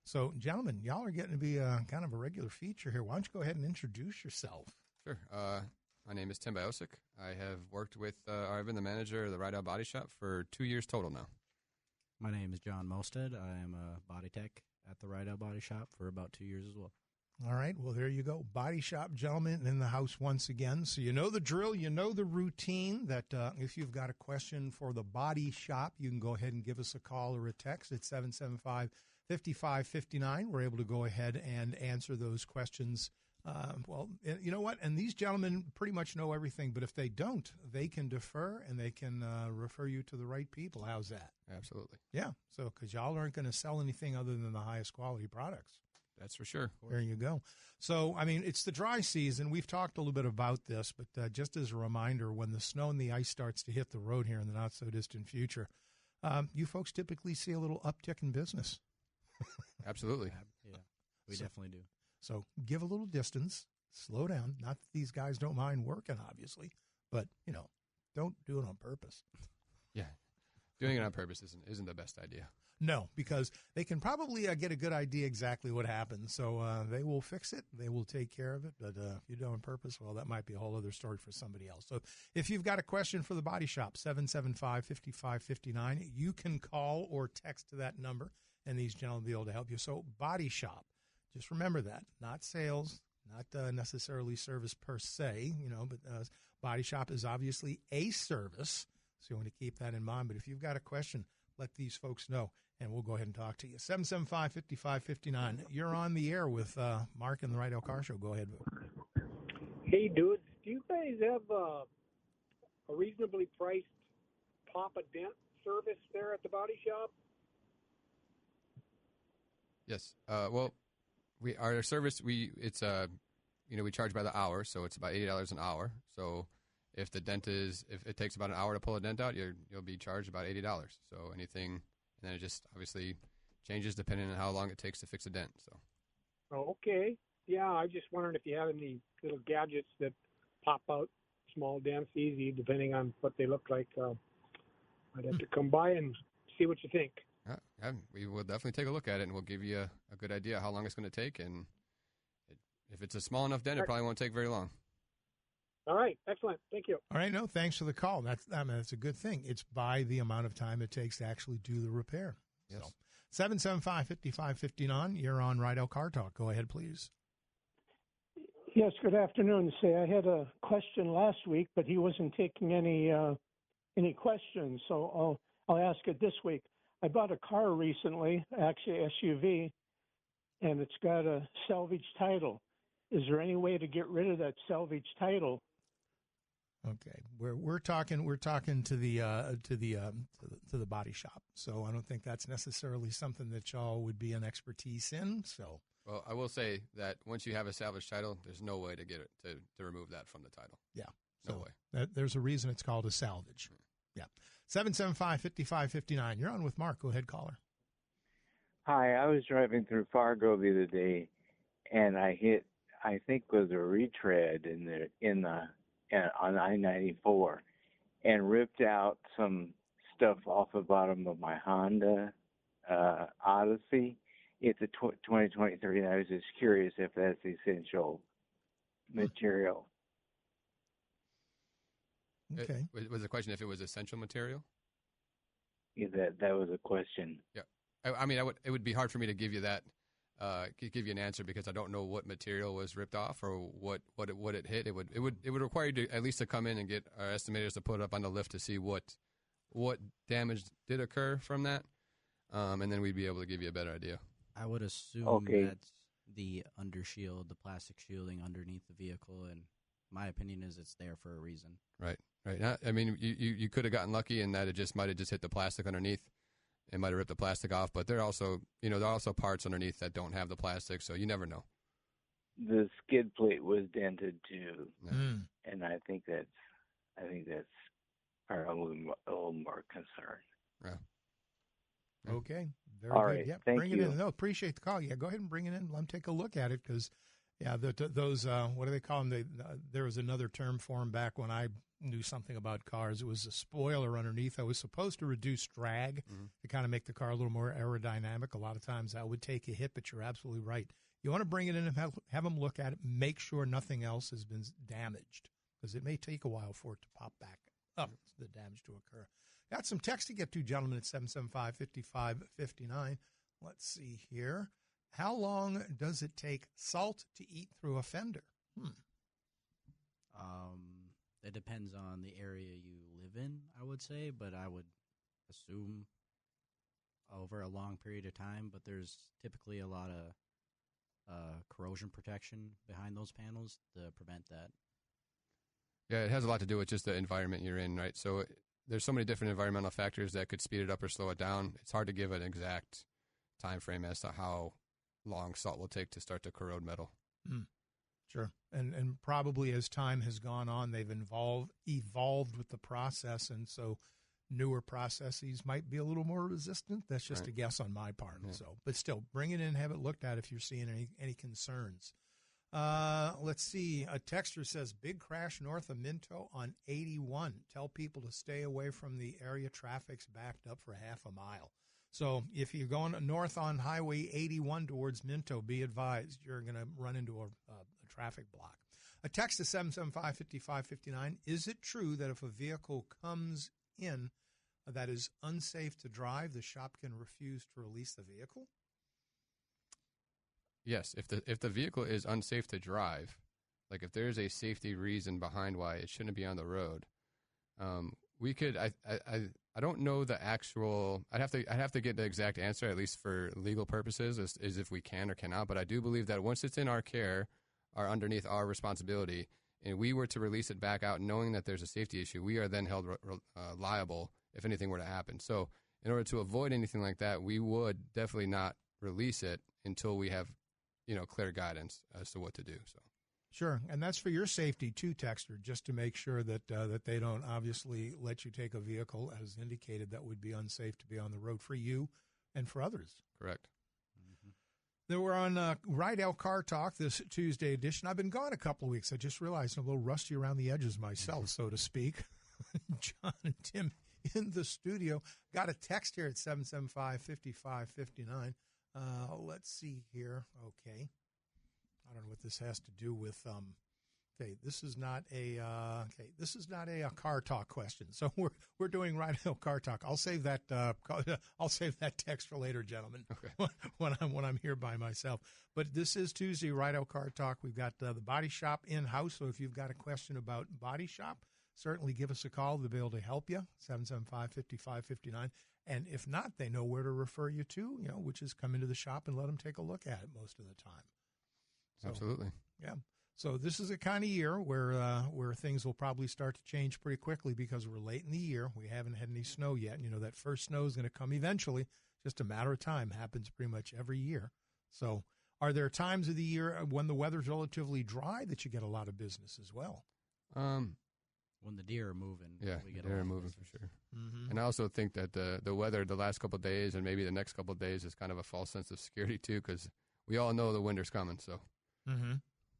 So, gentlemen, y'all are getting to be kind of a regular feature here. Why don't you go ahead and introduce yourself? Sure. My name is Tim Biosic. I have worked with, I've been the manager of the Rydell Body Shop for 2 years total now. My name is John Mosted. I am a body tech at the Rydell Body Shop for about 2 years as well. All right. Well, there you go. Body shop gentlemen in the house once again. So you know the drill. You know the routine that if you've got a question for the body shop, you can go ahead and give us a call or a text at 775-5559. We're able to go ahead and answer those questions. Well, you know what? And these gentlemen pretty much know everything. But if they don't, they can defer and they can refer you to the right people. How's that? Absolutely. Yeah. So because y'all aren't going to sell anything other than the highest quality products. That's for sure. There you go. So, I mean, it's the dry season. We've talked a little bit about this, but just as a reminder, when the snow and the ice starts to hit the road here in the not-so-distant future, you folks typically see a little uptick in business. Absolutely. Yeah, we definitely do. So give a little distance, slow down. Not that these guys don't mind working, obviously, but, you know, don't do it on purpose. Yeah. Doing it on purpose isn't the best idea. No, because they can probably get a good idea exactly what happened. So they will fix it. They will take care of it. But if you do it on purpose, well, that might be a whole other story for somebody else. So if you've got a question for the body shop, 775-5559, you can call or text to that number, and these gentlemen will be able to help you. So body shop, just remember that. Not sales, not necessarily service per se, you know, but body shop is obviously a service. So you want to keep that in mind. But if you've got a question, let these folks know, and we'll go ahead and talk to you. 775-5559. You're on the air with Mark and the Rydell Car Show. Go ahead. Hey, dudes, do you guys have a reasonably priced pop-a-dent service there at the body shop? Yes. Well, our service, we charge by the hour, so it's about $80 an hour. So if the dent if it takes about an hour to pull a dent out, you'll be charged about $80. So anything, and then it just obviously changes depending on how long it takes to fix a dent. So. Oh, okay. Yeah, I just wondered if you have any little gadgets that pop out small dents easy, depending on what they look like. I'd have to come by and see what you think. Yeah, we will definitely take a look at it, and we'll give you a good idea how long it's going to take. And if it's a small enough dent, it probably won't take very long. All right. Excellent. Thank you. All right. No, thanks for the call. That's a good thing. It's by the amount of time it takes to actually do the repair. Yes. So 775-5559, you're on Rydell Car Talk. Go ahead, please. Yes, good afternoon. Say, I had a question last week, but he wasn't taking any questions, so I'll ask it this week. I bought a car recently, actually SUV, and it's got a salvage title. Is there any way to get rid of that salvage title? Okay, we're talking to the body shop. So I don't think that's necessarily something that y'all would be an expertise in. So. Well, I will say that once you have a salvage title, there's no way to get it to remove that from the title. Yeah, no so way. There's a reason it's called a salvage. Yeah, 775-5559. You're on with Mark. Go ahead, caller. Hi, I was driving through Fargo the other day, and I hit, I think, was a retread on I-94, and ripped out some stuff off the bottom of my Honda Odyssey. It's a 2023, and I was just curious if that's essential material. Okay. Was the question if it was essential material? Yeah, that was a question. Yeah. I mean, it would be hard for me to give you that, give you an answer because I don't know what material was ripped off or what it hit. It would require you to at least to come in and get our estimators to put it up on the lift to see what damage did occur from that, and then we'd be able to give you a better idea. I would assume that's the undershield, the plastic shielding underneath the vehicle, and my opinion is it's there for a reason. Right. I mean, you could have gotten lucky in that it might have just hit the plastic underneath. It might have ripped the plastic off, but there are also parts underneath that don't have the plastic, so you never know. The skid plate was dented too, and I think that's a little more concern. Yeah. Okay. Very All good. right. Yeah. Thank bring you. it in. No, appreciate the call. Yeah, go ahead and bring it in. Let them take a look at it because Yeah, those, what do they call them? There was another term for them back when I knew something about cars. It was a spoiler underneath. I was supposed to reduce drag to kind of make the car a little more aerodynamic. A lot of times that would take a hit, but you're absolutely right. You want to bring it in and have them look at it, make sure nothing else has been damaged, because it may take a while for it to pop back up, the damage to occur. Got some text to get to, gentlemen, at 775-5559. Let's see here. How long does it take salt to eat through a fender? It depends on the area you live in, I would say, but I would assume over a long period of time. But there's typically a lot of corrosion protection behind those panels to prevent that. Yeah, it has a lot to do with just the environment you're in, right? So there's so many different environmental factors that could speed it up or slow it down. It's hard to give an exact time frame as to how long salt will take to start to corrode metal. Sure. And probably as time has gone on, they've evolved with the process, and so newer processes might be a little more resistant. That's just a guess on my part. Yeah. So, but still, bring it in, have it looked at if you're seeing any concerns. Let's see. A texter says, big crash north of Minto on 81. Tell people to stay away from the area. Traffic's backed up for half a mile. So if you're going north on Highway 81 towards Minto, be advised you're going to run into a traffic block. A text to 775-5559. Is it true that if a vehicle comes in that is unsafe to drive, the shop can refuse to release the vehicle? Yes, if the vehicle is unsafe to drive, like if there's a safety reason behind why it shouldn't be on the road, we could. I don't know the actual. I'd have to get the exact answer, at least for legal purposes, is if we can or cannot. But I do believe that once it's in our care, or underneath our responsibility, and we were to release it back out, knowing that there's a safety issue, we are then held liable if anything were to happen. So, in order to avoid anything like that, we would definitely not release it until we have, clear guidance as to what to do. So. Sure, and that's for your safety too, texter, just to make sure that that they don't obviously let you take a vehicle, as indicated, that would be unsafe to be on the road for you and for others. Correct. They were on Rydell Car Talk this Tuesday edition. I've been gone a couple of weeks. I just realized I'm a little rusty around the edges myself, so to speak. John and Tim in the studio. Got a text here at 775-5559. Let's see here. Okay. I don't know what this has to do with. This is not a car talk question. So we're doing Rydell Car Talk. I'll save that. I'll save that text for later, gentlemen. Okay. when I'm here by myself. But this is Tuesday Rydell Car Talk. We've got the body shop in house. So if you've got a question about body shop, certainly give us a call. They'll be able to help you. 775-5559. And if not, they know where to refer you to. Which is come into the shop and let them take a look at it most of the time. So, absolutely. Yeah. So this is a kind of year where things will probably start to change pretty quickly because we're late in the year. We haven't had any snow yet. That first snow is going to come eventually. Just a matter of time. Happens pretty much every year. So are there times of the year when the weather's relatively dry that you get a lot of business as well? When the deer are moving. Yeah, we get deer are moving for sure. Mm-hmm. And I also think that the weather the last couple of days and maybe the next couple of days is kind of a false sense of security too, because we all know the winter's coming. So. Mm-hmm.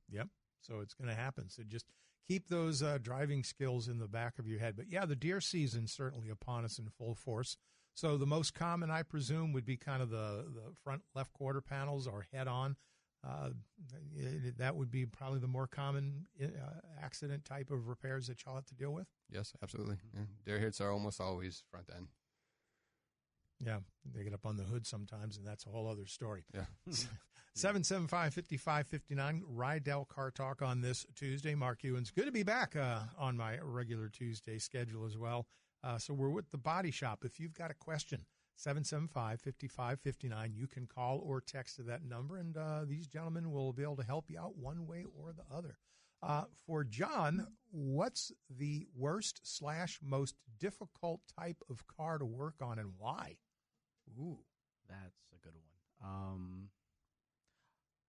Yep. So it's going to happen. So just keep those driving skills in the back of your head. But, yeah, the deer season's certainly upon us in full force. So the most common, I presume, would be kind of the front left quarter panels or head-on. That would be probably the more common accident type of repairs that y'all have to deal with? Yes, absolutely. Yeah. Deer hits are almost always front end. Yeah, they get up on the hood sometimes, and that's a whole other story. Yeah. 775-5559, Rydell Car Talk on this Tuesday. Mark Ewan's good to be back on my regular Tuesday schedule as well. So we're with the body shop. If you've got a question, 775-5559, you can call or text to that number, and these gentlemen will be able to help you out one way or the other. For John, what's the worst/most difficult type of car to work on and why? Ooh, that's a good one.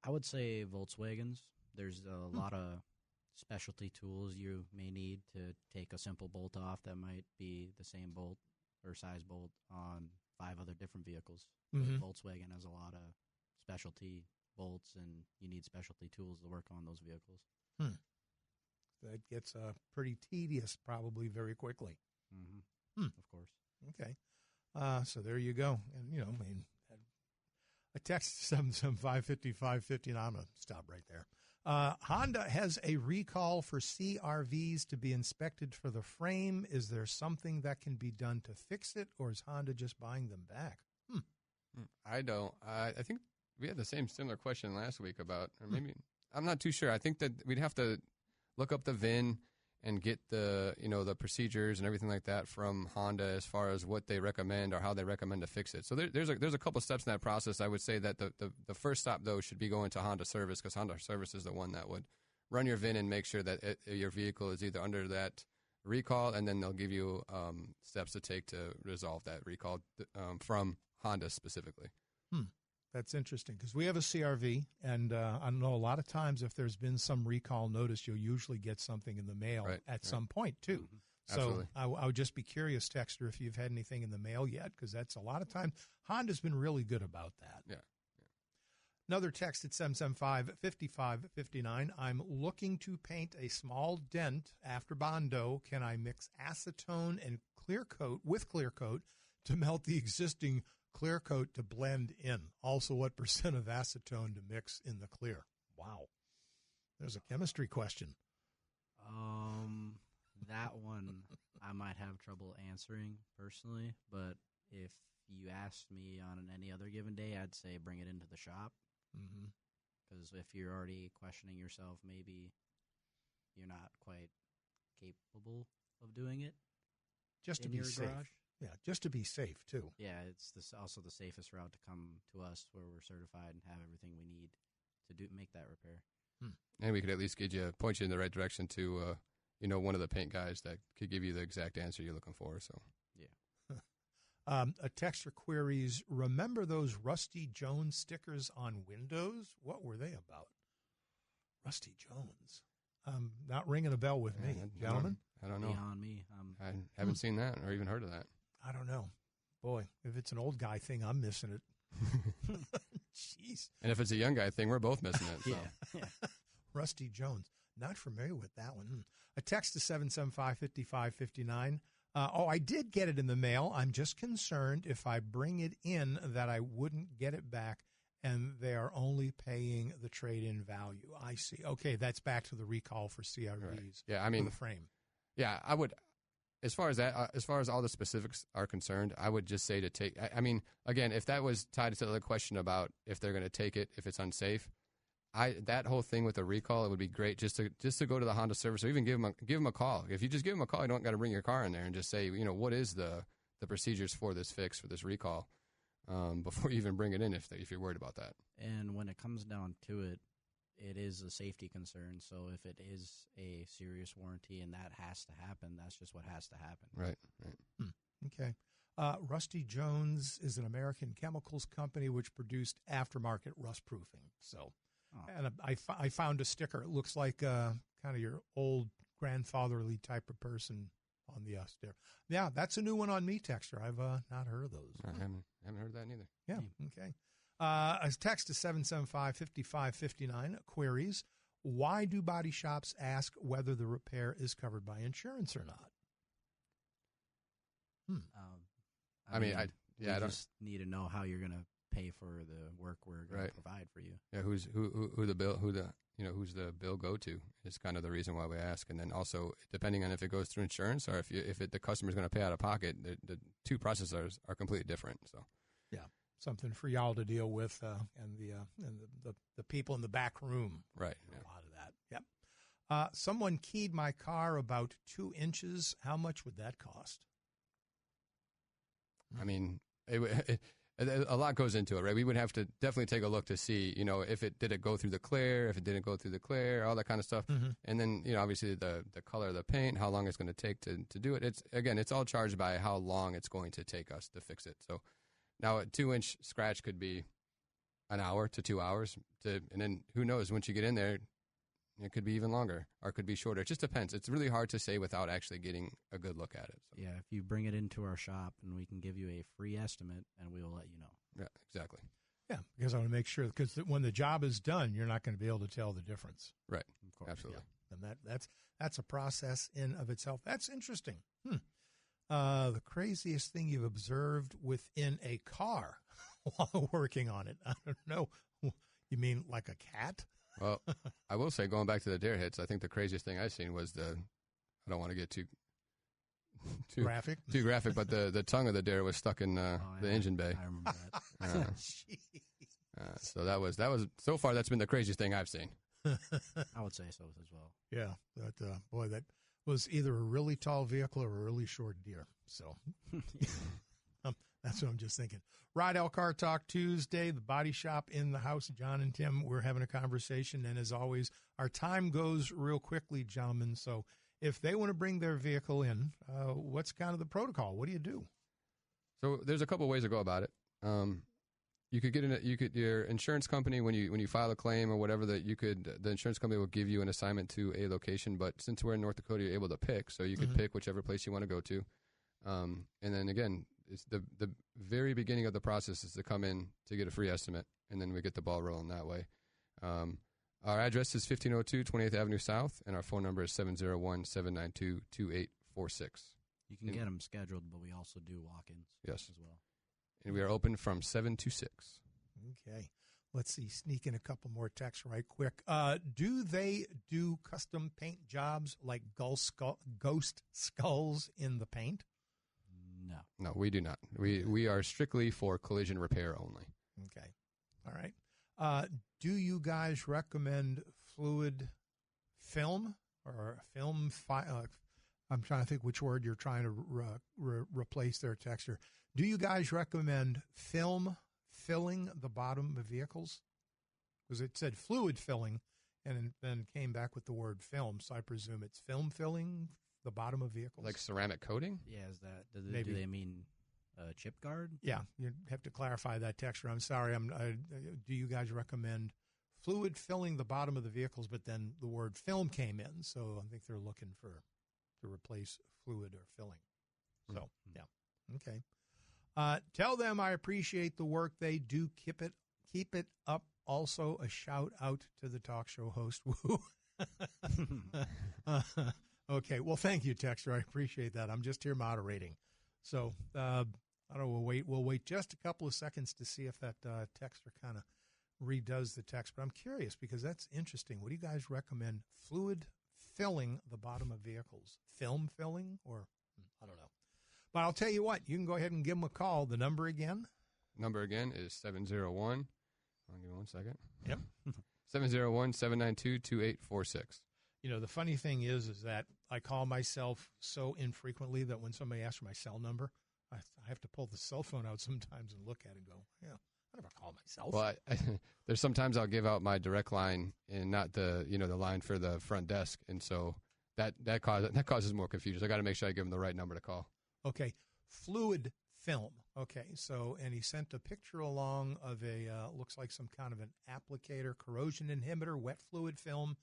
I would say Volkswagens. There's a lot of specialty tools you may need to take a simple bolt off that might be the same bolt or size bolt on 5 other different vehicles. Mm-hmm. Volkswagen has a lot of specialty bolts, and you need specialty tools to work on those vehicles. That gets pretty tedious probably very quickly. Of course. Okay. So there you go. And, I mean, a text 775-5559. I'm going to stop right there. Honda has a recall for CRVs to be inspected for the frame. Is there something that can be done to fix it, or is Honda just buying them back? I don't. I think we had the similar question last week about, or maybe, I'm not too sure. I think that we'd have to look up the VIN and get the procedures and everything like that from Honda as far as what they recommend or how they recommend to fix it. So there's a couple steps in that process. I would say that the first stop, though, should be going to Honda Service, because Honda Service is the one that would run your VIN and make sure that your vehicle is either under that recall, and then they'll give you steps to take to resolve that recall from Honda specifically. That's interesting, because we have a CRV, and I know a lot of times if there's been some recall notice, you'll usually get something in the mail at some point, too. So I would just be curious, Texter, if you've had anything in the mail yet, because that's a lot of times. Honda's been really good about that. Yeah. Another text at 775-5559. I'm looking to paint a small dent after Bondo. Can I mix acetone and clear coat to melt the existing clear coat to blend in? Also, what % of acetone to mix in the clear? Wow. There's a chemistry question. That one I might have trouble answering personally, but if you asked me on any other given day, I'd say bring it into the shop. Because if you're already questioning yourself, maybe you're not quite capable of doing it. Just to be safe. Garage. Yeah, just to be safe, too. Yeah, it's also the safest route to come to us, where we're certified and have everything we need to make that repair. And we could at least point you in the right direction to, one of the paint guys that could give you the exact answer you're looking for. So, yeah. A texter queries, remember those Rusty Jones stickers on windows? What were they about? Rusty Jones. Not ringing a bell with me, gentlemen. I don't know. Beyond me. I haven't seen that or even heard of that. I don't know. Boy, if it's an old guy thing, I'm missing it. Jeez. And if it's a young guy thing, we're both missing it. So. Yeah. Rusty Jones. Not familiar with that one. A text to 775-5559. I did get it in the mail. I'm just concerned if I bring it in that I wouldn't get it back, and they are only paying the trade-in value. I see. Okay, that's back to the recall for CRVs. Right. Yeah, I mean, for the frame. Yeah, I would. As far as all the specifics are concerned, I would just say to take. I mean, again, if that was tied to the question about if they're going to take it, if it's unsafe, that whole thing with the recall, it would be great just to go to the Honda service, or even give them a call. If you just give them a call, you don't got to bring your car in there and just say, what is the procedures for this fix, for this recall, before you even bring it in, if you're worried about that. And when it comes down to it, it is a safety concern. So if it is a serious warranty and that has to happen, that's just what has to happen. Right. Okay. Rusty Jones is an American chemicals company which produced aftermarket rust proofing. So, and I found a sticker. It looks like kind of your old grandfatherly type of person on the sticker. Yeah, that's a new one on me, Texter. I've not heard of those. I haven't heard that neither. Yeah. Okay. A text to 775-5559 queries, why do body shops ask whether the repair is covered by insurance or not? I just need to know how you're going to pay for the work we're going to provide for you. Yeah, who's the bill go to is kind of the reason why we ask. And then also, depending on if it goes through insurance or if the customer's going to pay out of pocket, the two processes are completely different. So, yeah. Something for y'all to deal with, and the people in the back room. Right. Yeah. A lot of that. Yep. Someone keyed my car about 2 inches. How much would that cost? I mean, a lot goes into it, right? We would have to definitely take a look to see, if did it go through the clear, if it didn't go through the clear, all that kind of stuff. Mm-hmm. And then, obviously the color of the paint, how long it's going to take to do it. It's all charged by how long it's going to take us to fix it. So now a 2-inch scratch could be an hour to 2 hours, and then who knows, once you get in there, it could be even longer or it could be shorter. It just depends. It's really hard to say without actually getting a good look at it. So. Yeah, if you bring it into our shop, and we can give you a free estimate, and we will let you know. Yeah, exactly. Yeah, because I want to make sure, because when the job is done, you're not going to be able to tell the difference. Right. Of course. Absolutely. And that's a process in of itself. That's interesting. The craziest thing you've observed within a car while working on it. I don't know. You mean like a cat? Well, I will say, going back to the dare hits, I think the craziest thing I've seen was I don't want to get too graphic, but the tongue of the dare was stuck in the engine bay. I remember that. So that was so far that's been the craziest thing I've seen. I would say so as well. Yeah, that was either a really tall vehicle or a really short deer. So that's what I'm just thinking. Rydell Car Talk Tuesday, the body shop in the house. John and Tim, we're having a conversation, and as always, our time goes real quickly, gentlemen. So if they want to bring their vehicle in, what's kind of the protocol? What do you do? So there's a couple ways to go about it. You could your insurance company when you file a claim or whatever the insurance company will give you an assignment to a location. But since we're in North Dakota, you're able to pick, so you could pick whichever place you want to go to. And then again, it's the very beginning of the process is to come in to get a free estimate, and then we get the ball rolling that way. Our address is 1502 28th Avenue South, and our phone number is 701-792-2846. You can get them scheduled, but we also do walk-ins as well. And we are open from 7 to 6. Okay. Let's see. Sneak in a couple more texts right quick. Do they do custom paint jobs like ghost skulls in the paint? No, we do not. We are strictly for collision repair only. Okay. All right. Do you guys recommend fluid film or film? I'm trying to think which word you're trying to replace their texture. Do you guys recommend film filling the bottom of vehicles? Because it said fluid filling and then came back with the word film. So I presume it's film filling the bottom of vehicles. Like ceramic coating? Yeah, is that, do they mean chip guard? Yeah, you have to clarify that texture. I'm sorry. Do you guys recommend fluid filling the bottom of the vehicles, but then the word film came in, so I think they're looking to replace fluid or filling. So, yeah. Okay. Tell them I appreciate the work they do. Keep it up. Also, a shout out to the talk show host. Woo. Okay. Well, thank you, Texter. I appreciate that. I'm just here moderating. So, I don't know. We'll wait just a couple of seconds to see if that texter kind of redoes the text. But I'm curious because that's interesting. What do you guys recommend? Fluid filling the bottom of vehicles, film filling, or I don't know. But I'll tell you what, you can go ahead and give them a call. The number again? Number again is 701. I'll give me 1 second. Yep. 701-792-2846. You know, the funny thing is that I call myself so infrequently that when somebody asks for my cell number, I have to pull the cell phone out sometimes and look at it and go, yeah, I never call myself. Well, there's sometimes I'll give out my direct line and not the line for the front desk. And so that causes more confusion. So I got to make sure I give them the right number to call. Okay, fluid film. Okay, so, and he sent a picture along of looks like some kind of an applicator, corrosion inhibitor, wet fluid film,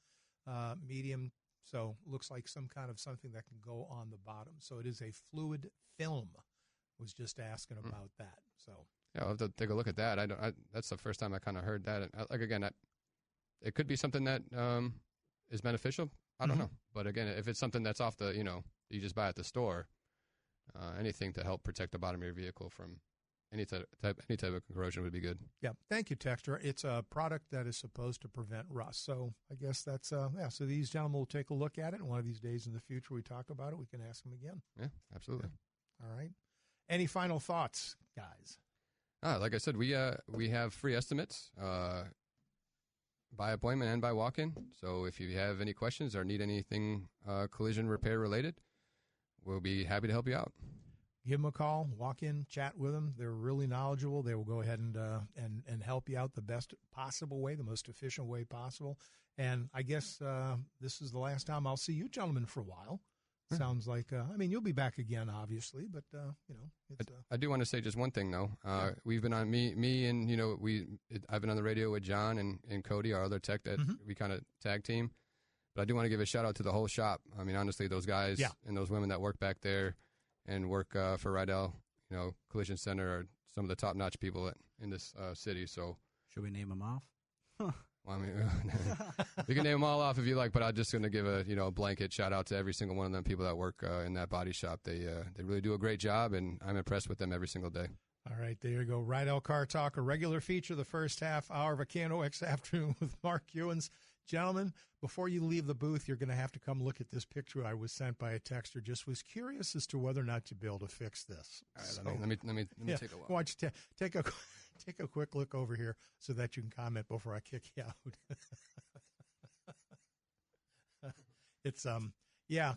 medium. So, looks like some kind of something that can go on the bottom. So, it is a fluid film. Was just asking about that. So, yeah, I'll have to take a look at that. That's the first time I kind of heard that. And it could be something that is beneficial. I don't know. But again, if it's something that's off the, you just buy at the store, anything to help protect the bottom of your vehicle from any type of corrosion would be good. Yeah. Thank you, Texter. It's a product that is supposed to prevent rust. So I guess that's, so these gentlemen will take a look at it. And one of these days in the future, we talk about it. We can ask them again. Yeah, absolutely. Yeah. All right. Any final thoughts, guys? Like I said, we have free estimates by appointment and by walk-in. So if you have any questions or need anything collision repair related, we'll be happy to help you out. Give them a call, walk in, chat with them. They're really knowledgeable. They will go ahead and help you out the best possible way, the most efficient way possible. And I guess this is the last time I'll see you gentlemen for a while. Sounds like, you'll be back again, obviously, but, it's... I do want to say just one thing, though. We've been on, me and, I've been on the radio with John and Cody, our other tech that we kind of tag team. But I do want to give a shout out to the whole shop. I mean, honestly, those guys and those women that work back there and work for Rydell, collision center are some of the top-notch people in this city. So should we name them off? well, I mean, you can name them all off if you like, but I'm just going to give a blanket shout out to every single one of them people that work in that body shop. They really do a great job, and I'm impressed with them every single day. All right, there you go. Rydell Car Talk, a regular feature, the first half hour of a KNOX afternoon with Mark Ewens. Gentlemen, before you leave the booth, you're going to have to come look at this picture I was sent by a texter. Just was curious as to whether or not you'll be able to fix this. All right, let me take a look. Why don't you take a quick look over here so that you can comment before I kick you out. It's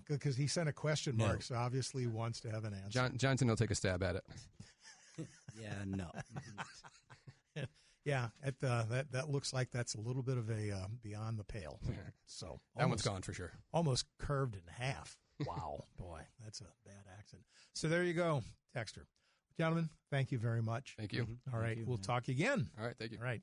because he sent a question mark, so obviously he wants to have an answer. Johnson will take a stab at it. Yeah, no. Yeah, that looks like that's a little bit of a beyond the pale. So that one's gone for sure. Almost curved in half. Wow, boy, that's a bad accident. So there you go, texter. Gentlemen, thank you very much. Thank you. All right, we'll talk again. All right, thank you. All right.